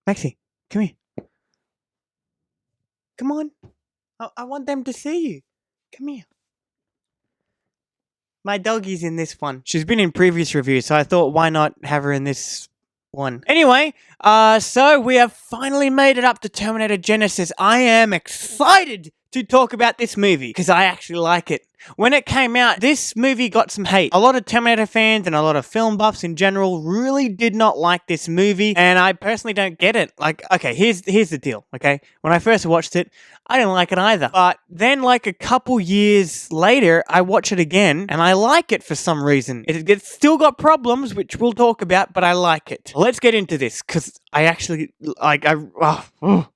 Maxie, come here. Come on. I want them to see you. Come here. My doggy's in this one. She's been in previous reviews, so I thought, why not have her in this one? Anyway, so we have finally made it up to Terminator Genisys. I am excited to talk about this movie because I actually like it. When it came out, this movie got some hate. A lot of Terminator fans and a lot of film buffs in general really did not like this movie, and I personally don't get it. Like, okay, here's the deal, okay? When I first watched it, I didn't like it either. But then, like, a couple years later, I watch it again, and I like it for some reason. It's still got problems, which we'll talk about, but I like it. Let's get into this, because I actually, like,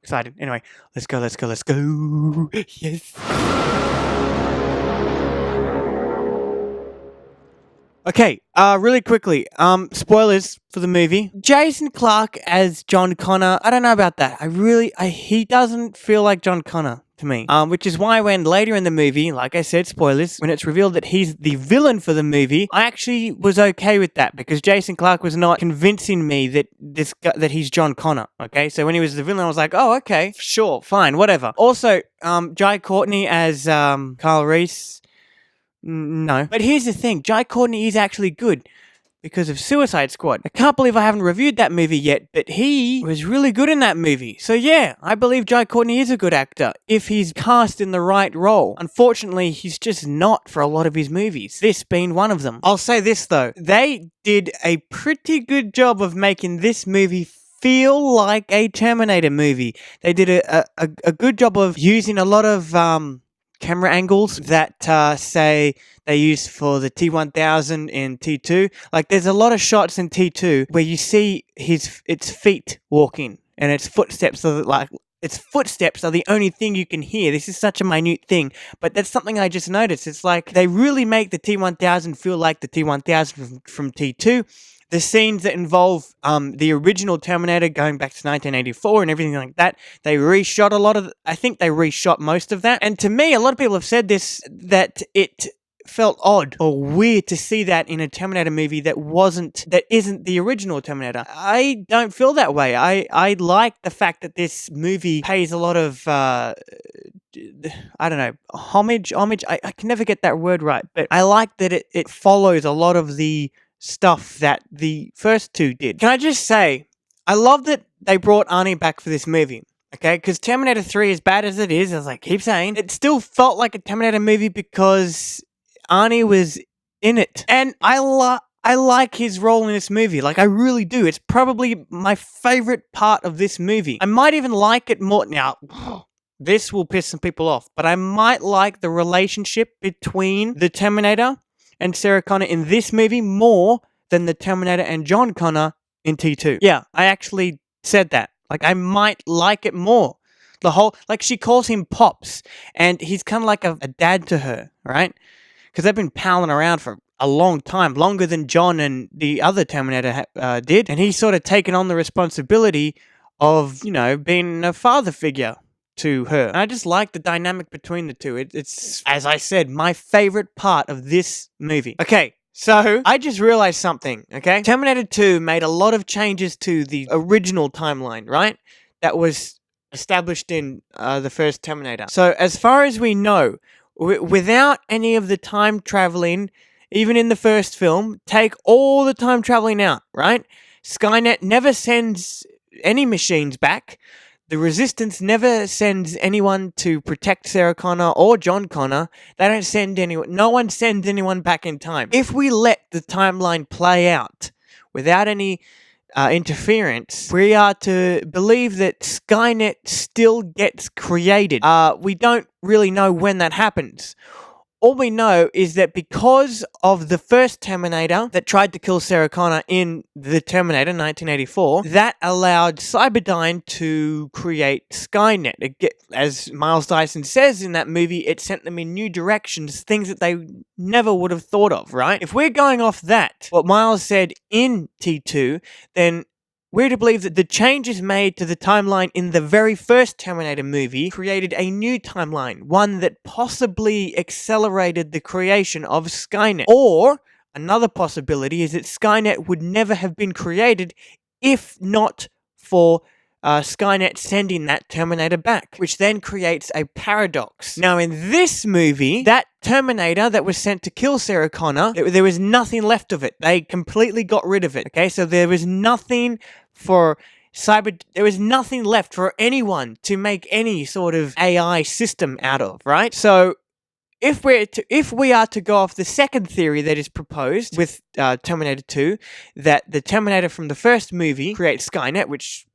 excited. Anyway, let's go. Yes. Okay, really quickly, spoilers for the movie. Jason Clarke as John Connor, I don't know about that. He doesn't feel like John Connor to me. Which is why when later in the movie, like I said, spoilers, when it's revealed that he's the villain for the movie, I actually was okay with that because Jason Clarke was not convincing me that that he's John Connor, okay? So when he was the villain, I was like, oh, okay, sure, fine, whatever. Also, Jai Courtney as, Kyle Reese, no. But here's the thing, Jai Courtney is actually good because of Suicide Squad. I can't believe I haven't reviewed that movie yet, but he was really good in that movie. So yeah, I believe Jai Courtney is a good actor if he's cast in the right role. Unfortunately, he's just not for a lot of his movies, this being one of them. I'll say this though, they did a pretty good job of making this movie feel like a Terminator movie. They did a good job of using a lot of camera angles that say they used for the T-1000 in T2. Like there's a lot of shots in T2 where you see its feet walking and its footsteps are the only thing you can hear. This is such a minute thing, but that's something I just noticed. It's like they really make the T-1000 feel like the T-1000 from T2. The scenes that involve the original Terminator going back to 1984 and everything like that, they reshot I think they reshot most of that. And to me, a lot of people have said that it felt odd or weird to see that in a Terminator movie that isn't the original Terminator. I don't feel that way. I like the fact that this movie pays a lot of I don't know, homage. I can never get that word right, but I like that it follows a lot of the stuff that the first two did. Can I just say, I love that they brought Arnie back for this movie. Okay, because Terminator 3, as bad as it is, as I keep saying, it still felt like a Terminator movie because Arnie was in it. And I like his role in this movie. Like, I really do. It's probably my favorite part of this movie. I might even like it more. Now, this will piss some people off, but I might like the relationship between the Terminator and Sarah Connor in this movie more than the Terminator and John Connor in T2. Yeah, I actually said that. Like, I might like it more. She calls him Pops, and he's kind of like a dad to her, right? Because they've been palling around for a long time, longer than John and the other Terminator did, and he's sort of taken on the responsibility of, being a father figure to her. And I just like the dynamic between the two. It's, as I said, my favorite part of this movie. Okay, so I just realized something, okay? Terminator 2 made a lot of changes to the original timeline, right? That was established in the first Terminator. So as far as we know, without any of the time traveling, even in the first film, take all the time traveling out, right? Skynet never sends any machines back. The Resistance never sends anyone to protect Sarah Connor or John Connor. They don't send anyone. No one sends anyone back in time. If we let the timeline play out without any interference, we are to believe that Skynet still gets created. We don't really know when that happens. All we know is that because of the first Terminator that tried to kill Sarah Connor in the Terminator 1984, that allowed Cyberdyne to create Skynet. As Miles Dyson says in that movie, it sent them in new directions, things that they never would have thought of, right? If we're going off that, what Miles said in T2, then we're to believe that the changes made to the timeline in the very first Terminator movie created a new timeline, one that possibly accelerated the creation of Skynet. Or, another possibility is that Skynet would never have been created if not for Skynet sending that Terminator back, which then creates a paradox. Now, in this movie, that Terminator that was sent to kill Sarah Connor, there was nothing left of it. They completely got rid of it. Okay, so there was nothing for there was nothing left for anyone to make any sort of AI system out of, right? So if we are to go off the second theory that is proposed with Terminator 2, that the Terminator from the first movie creates Skynet, which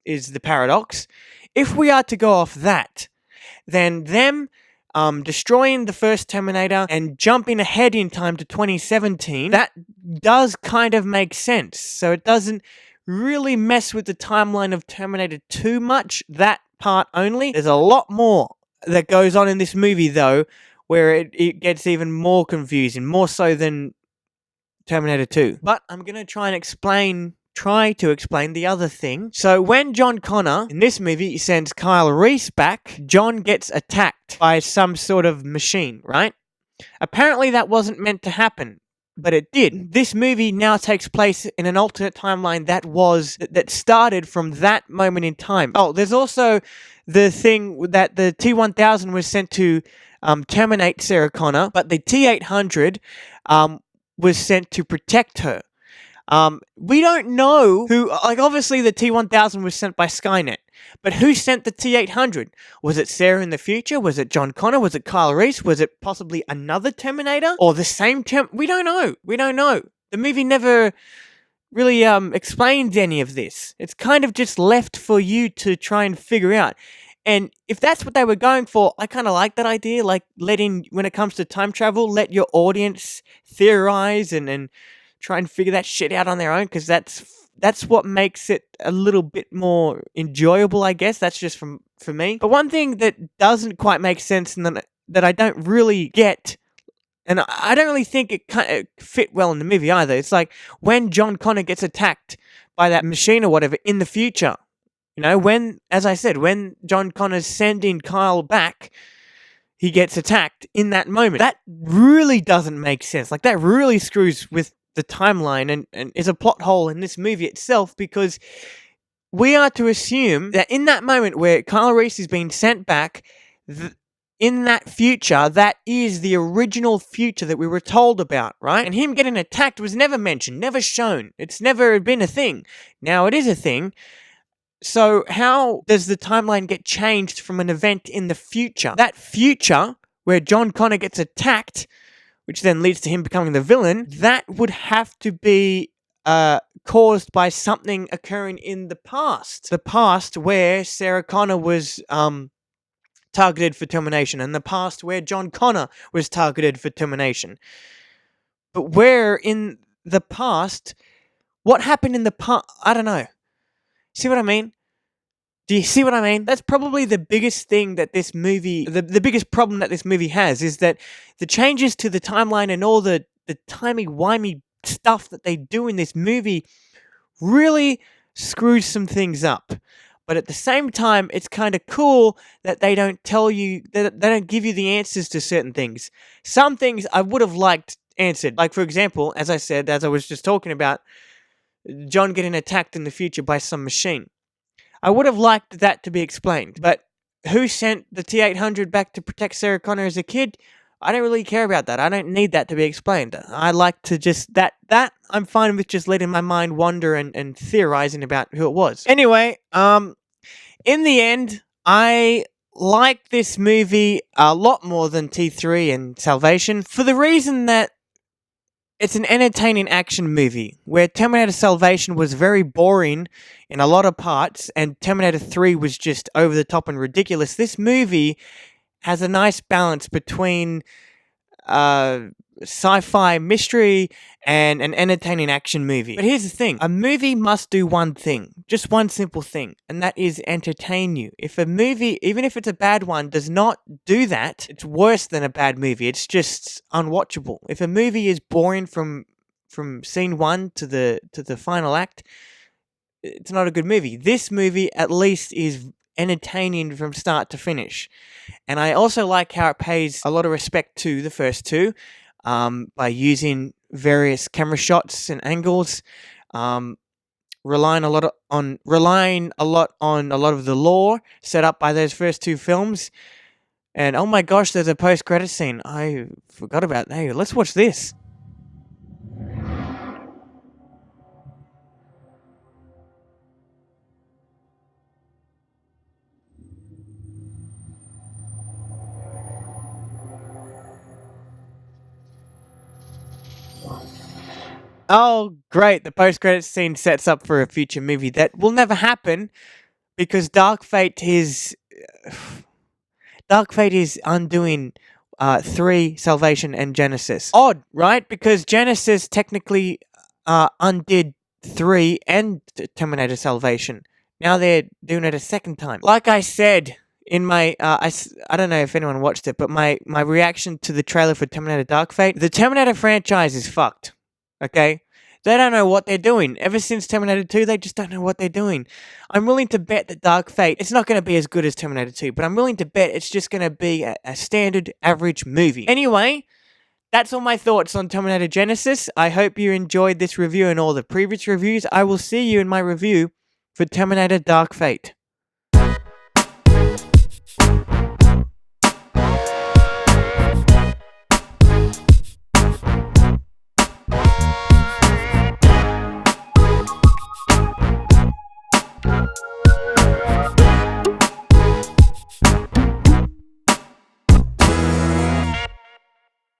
is the paradox. If we are to go off that, then them destroying the first Terminator and jumping ahead in time to 2017, that does kind of make sense. So it doesn't really mess with the timeline of Terminator too much, that part only. There's a lot more that goes on in this movie, though, where it gets even more confusing, more so than Terminator 2. But I'm going to try to explain the other thing. So when John Connor, in this movie, sends Kyle Reese back, John gets attacked by some sort of machine, right? Apparently that wasn't meant to happen, but it did. This movie now takes place in an alternate timeline that started from that moment in time. Oh, there's also the thing that the T-1000 was sent to terminate Sarah Connor, but the T-800 was sent to protect her. We don't know who, obviously the T-1000 was sent by Skynet, but who sent the T-800? Was it Sarah in the future? Was it John Connor? Was it Kyle Reese? Was it possibly another Terminator? Or the same We don't know. The movie never really explains any of this. It's kind of just left for you to try and figure out. And if that's what they were going for, I kind of like that idea, like when it comes to time travel, let your audience theorize and try and figure that shit out on their own, because that's what makes it a little bit more enjoyable, I guess. That's just for me. But one thing that doesn't quite make sense and that I don't really get, and I don't really think it kind of fit well in the movie either, it's like when John Connor gets attacked by that machine or whatever in the future, as I said, when John Connor's sending Kyle back, he gets attacked in that moment. That really doesn't make sense. Like, that really screws with the timeline and is a plot hole in this movie itself, because we are to assume that in that moment where Kyle Reese is being sent back, in that future, that is the original future that we were told about, right? And him getting attacked was never mentioned, never shown. It's never been a thing. Now it is a thing. So how does the timeline get changed from an event in the future? That future where John Connor gets attacked, which then leads to him becoming the villain, that would have to be caused by something occurring in the past. The past where Sarah Connor was targeted for termination, and the past where John Connor was targeted for termination. But where in the past, what happened in the past? I don't know. See what I mean? Do you see what I mean? That's probably the biggest thing that this movie, the biggest problem that this movie has, is that the changes to the timeline and all the timey-wimey stuff that they do in this movie really screws some things up. But at the same time, it's kind of cool that they don't tell you, that they don't give you the answers to certain things. Some things I would have liked answered. Like, for example, as I said, as I was just talking about, John getting attacked in the future by some machine. I would have liked that to be explained. But who sent the T-800 back to protect Sarah Connor as a kid? I don't really care about that. I don't need that to be explained. I like to just, that I'm fine with just letting my mind wander and theorizing about who it was. Anyway, in the end, I like this movie a lot more than T3 and Salvation, for the reason that it's an entertaining action movie, where Terminator Salvation was very boring in a lot of parts, and Terminator 3 was just over the top and ridiculous. This movie has a nice balance between sci-fi mystery and an entertaining action movie. But here's the thing. A movie must do one thing. Just one simple thing. And that is entertain you. If a movie, even if it's a bad one, does not do that, it's worse than a bad movie. It's just unwatchable. If a movie is boring from scene one to the final act, it's not a good movie. This movie at least is entertaining from start to finish. And I also like how it pays a lot of respect to the first two, by using various camera shots and angles. relying a lot on a lot of the lore set up by those first two films. And oh my gosh, there's a post-credit scene. I forgot about that. Hey, let's watch this. Oh, great. The post-credit scene sets up for a future movie that will never happen because Dark Fate is undoing 3, Salvation, and Genisys. Odd, right? Because Genisys technically undid 3 and Terminator Salvation. Now they're doing it a second time. Like I said in my, I don't know if anyone watched it, but my reaction to the trailer for Terminator Dark Fate, the Terminator franchise is fucked. Okay? They don't know what they're doing. Ever since Terminator 2, they just don't know what they're doing. I'm willing to bet that Dark Fate, it's not going to be as good as Terminator 2, but I'm willing to bet it's just going to be a standard, average movie. Anyway, that's all my thoughts on Terminator Genisys. I hope you enjoyed this review and all the previous reviews. I will see you in my review for Terminator Dark Fate.